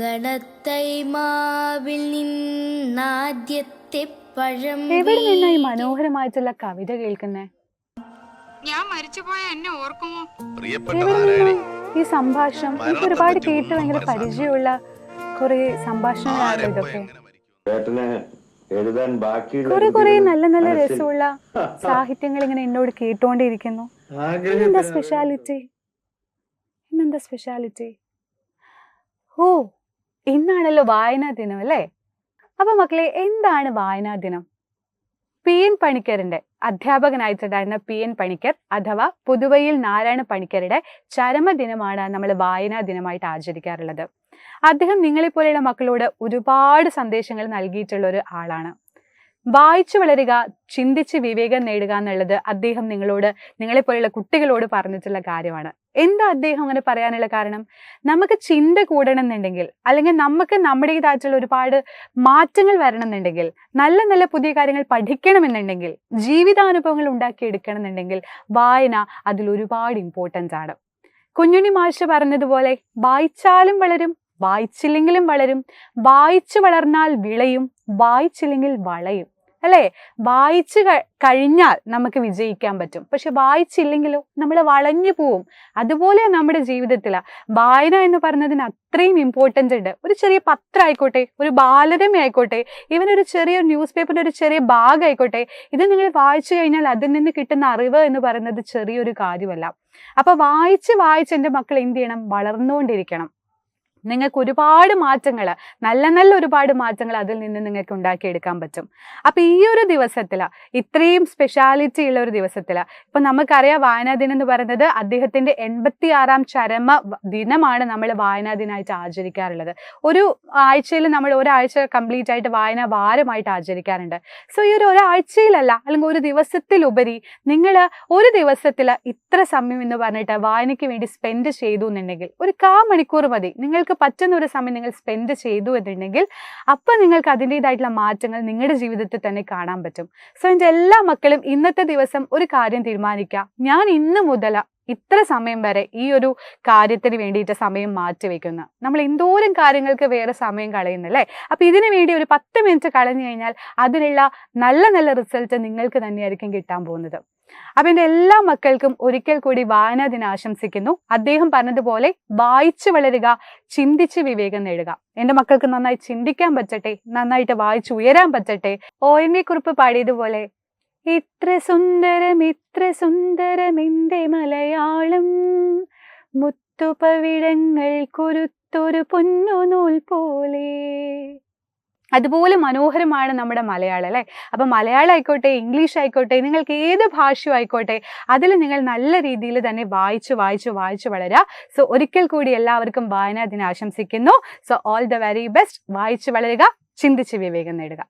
ഗണത്തൈ മാവിൽ നിന്നാദ്യത്തെ പഴം എവിടെ നിന്നാ ഈ മനോഹരമായിട്ടുള്ള കവിത കേൾക്കുന്നേ? ഞാൻ മരിച്ചുപോയ എന്നെ ഓർക്കുമോ? എവിടെ നിന്നാ ഈ സംഭാഷണം? എനിക്ക് ഒരുപാട് കേട്ട് ഭയങ്കര പരിചയമുള്ള കുറെ സംഭാഷണങ്ങളാണ് ഇതൊക്കെ. കുറെ നല്ല നല്ല രസമുള്ള സാഹിത്യങ്ങൾ ഇങ്ങനെ എന്നോട് കേട്ടോണ്ടിരിക്കുന്നു. ഇന്നെന്താ സ്പെഷ്യാലിറ്റി? ഓ, ഇന്നാണല്ലോ വായനാ ദിനം അല്ലേ? അപ്പൊ മക്കളെ, എന്താണ് വായനാ ദിനം? PN പണിക്കറിന്റെ അധ്യാപകനായിട്ടുണ്ടായിരുന്ന PN പണിക്കർ അഥവാ പുതുവയിൽ നാരായണ പണിക്കരുടെ ചരമദിനമാണ് നമ്മൾ വായനാ ദിനമായിട്ട് ആചരിക്കാറുള്ളത്. അദ്ദേഹം നിങ്ങളെപ്പോലെയുള്ള മക്കളോട് ഒരുപാട് സന്ദേശങ്ങൾ നൽകിയിട്ടുള്ള ഒരു ആളാണ്. വായിച്ചു വളരുക, ചിന്തിച്ച് വിവേകം നേടുക എന്നുള്ളത് അദ്ദേഹം നിങ്ങളെപ്പോലെയുള്ള കുട്ടികളോട് പറഞ്ഞിട്ടുള്ള കാര്യമാണ്. എന്താ അദ്ദേഹം അങ്ങനെ പറയാനുള്ള കാരണം? നമുക്ക് ചിന്ത കൂടണമെന്നുണ്ടെങ്കിൽ, അല്ലെങ്കിൽ നമുക്ക് നമ്മുടേതായിട്ടുള്ള ഒരുപാട് മാറ്റങ്ങൾ വരണമെന്നുണ്ടെങ്കിൽ, നല്ല നല്ല പുതിയ കാര്യങ്ങൾ പഠിക്കണമെന്നുണ്ടെങ്കിൽ, ജീവിതാനുഭവങ്ങൾ ഉണ്ടാക്കിയെടുക്കണം എന്നുണ്ടെങ്കിൽ വായന അതിൽ ഒരുപാട് ഇമ്പോർട്ടൻ്റ് ആണ്. കുഞ്ഞുണ്ണി മാഷ് പറഞ്ഞതുപോലെ, വായിച്ചാലും വളരും, വായിച്ചില്ലെങ്കിലും വളരും, വായിച്ചു വളർന്നാൽ വിളയും, വായിച്ചില്ലെങ്കിൽ വളയും അല്ലേ? വായിച്ചു കഴിഞ്ഞാൽ നമുക്ക് വിജയിക്കാൻ പറ്റും, പക്ഷെ വായിച്ചില്ലെങ്കിലോ നമ്മൾ വളഞ്ഞു പോവും. അതുപോലെ നമ്മുടെ ജീവിതത്തിൽ വായന എന്ന് പറയുന്നതിന് അത്രയും ഇമ്പോർട്ടൻ്റ് ഉണ്ട്. ഒരു ചെറിയ പത്രം ആയിക്കോട്ടെ, ഒരു ബാലരമ ആയിക്കോട്ടെ, ഇവനൊരു ചെറിയ ന്യൂസ് പേപ്പറിൻ്റെ ഒരു ചെറിയ ഭാഗം ആയിക്കോട്ടെ, ഇത് നിങ്ങൾ വായിച്ചു കഴിഞ്ഞാൽ അതിൽ നിന്ന് കിട്ടുന്ന അറിവ് എന്ന് പറയുന്നത് ചെറിയൊരു കാര്യമല്ല. അപ്പൊ വായിച്ച് എൻ്റെ മക്കൾ എന്ത് ചെയ്യണം? വളർന്നുകൊണ്ടിരിക്കണം. നിങ്ങൾക്ക് ഒരുപാട് മാറ്റങ്ങൾ, നല്ല ഒരുപാട് മാറ്റങ്ങൾ അതിൽ നിന്ന് നിങ്ങൾക്ക് ഉണ്ടാക്കിയെടുക്കാൻ പറ്റും. അപ്പൊ ഈ ഒരു ദിവസത്തിൽ, ഇത്രയും സ്പെഷ്യാലിറ്റി ഉള്ള ഒരു ദിവസത്തിൽ, ഇപ്പൊ നമുക്കറിയാം വായനാ ദിനം എന്ന് പറയുന്നത് അദ്ദേഹത്തിന്റെ 86ാം ചരമ ദിനമാണ് നമ്മൾ വായനാ ദിനമായിട്ട് ആചരിക്കാറുള്ളത്. ഒരു ആഴ്ചയിൽ നമ്മൾ ഒരാഴ്ച കംപ്ലീറ്റ് ആയിട്ട് വായനാ വാരമായിട്ട് ആചരിക്കാറുണ്ട്. സോ ഈ ഒരാഴ്ചയിലല്ല, അല്ലെങ്കിൽ ഒരു ദിവസത്തിലുപരി നിങ്ങൾ ഒരു ദിവസത്തിൽ ഇത്ര സമയം എന്ന് പറഞ്ഞിട്ട് വായനയ്ക്ക് വേണ്ടി സ്പെൻഡ് ചെയ്തു എന്നുണ്ടെങ്കിൽ, ഒരു 1/4 മണിക്കൂർ മതി, നിങ്ങൾക്ക് പറ്റുന്ന ഒരു സമയം നിങ്ങൾ സ്പെൻഡ് ചെയ്തു എന്നുണ്ടെങ്കിൽ, അപ്പൊ നിങ്ങൾക്ക് അതിൻ്റെതായിട്ടുള്ള മാറ്റങ്ങൾ നിങ്ങളുടെ ജീവിതത്തിൽ തന്നെ കാണാൻ പറ്റും. സോ എൻ്റെ എല്ലാ മക്കളും ഇന്നത്തെ ദിവസം ഒരു കാര്യം തീരുമാനിക്കുക, ഞാൻ ഇന്ന് മുതൽ ഇത്ര സമയം വരെ ഈ ഒരു കാര്യത്തിന് വേണ്ടിയിട്ട് സമയം മാറ്റിവെക്കുന്നു. നമ്മൾ എന്തോരം കാര്യങ്ങൾക്ക് വേറെ സമയം കളയുന്നല്ലേ? അപ്പൊ ഇതിനു വേണ്ടി ഒരു 10 മിനിറ്റ് കളഞ്ഞു കഴിഞ്ഞാൽ അതിനുള്ള നല്ല റിസൾട്ട് നിങ്ങൾക്ക് തന്നെയായിരിക്കും കിട്ടാൻ പോകുന്നത്. അപ്പൊ എൻ്റെ എല്ലാ മക്കൾക്കും ഒരിക്കൽ കൂടി വായനാ ദിനം ആശംസിക്കുന്നു. അദ്ദേഹം പറഞ്ഞതുപോലെ വായിച്ചു വളരുക, ചിന്തിച്ച് വിവേകം നേടുക. എൻ്റെ മക്കൾക്ക് നന്നായി ചിന്തിക്കാൻ പറ്റട്ടെ, നന്നായിട്ട് വായിച്ചു ഉയരാൻ പറ്റട്ടെ. ONV കുറുപ്പ് പാടിയതുപോലെ, ഇത്ര സുന്ദരം എൻ്റെ മലയാളം, മുത്തുപവിഴങ്ങൾ കുരുത്തൊരു പൊന്നുനൂൽ പോലെ. അതുപോലെ മനോഹരമാണ് നമ്മുടെ മലയാളം അല്ലേ? അപ്പൊ മലയാളം ആയിക്കോട്ടെ, ഇംഗ്ലീഷ് ആയിക്കോട്ടെ, നിങ്ങൾക്ക് ഏത് ഭാഷയും ആയിക്കോട്ടെ, അതിൽ നിങ്ങൾ നല്ല രീതിയിൽ തന്നെ വായിച്ചു വളരുക. സോ ഒരിക്കൽ കൂടി എല്ലാവർക്കും വായനാ ദിനം ആശംസിക്കുന്നു. So all the very best. വായിച്ചു വളരുക, ചിന്തിച്ച് വിവേകം നേടുക.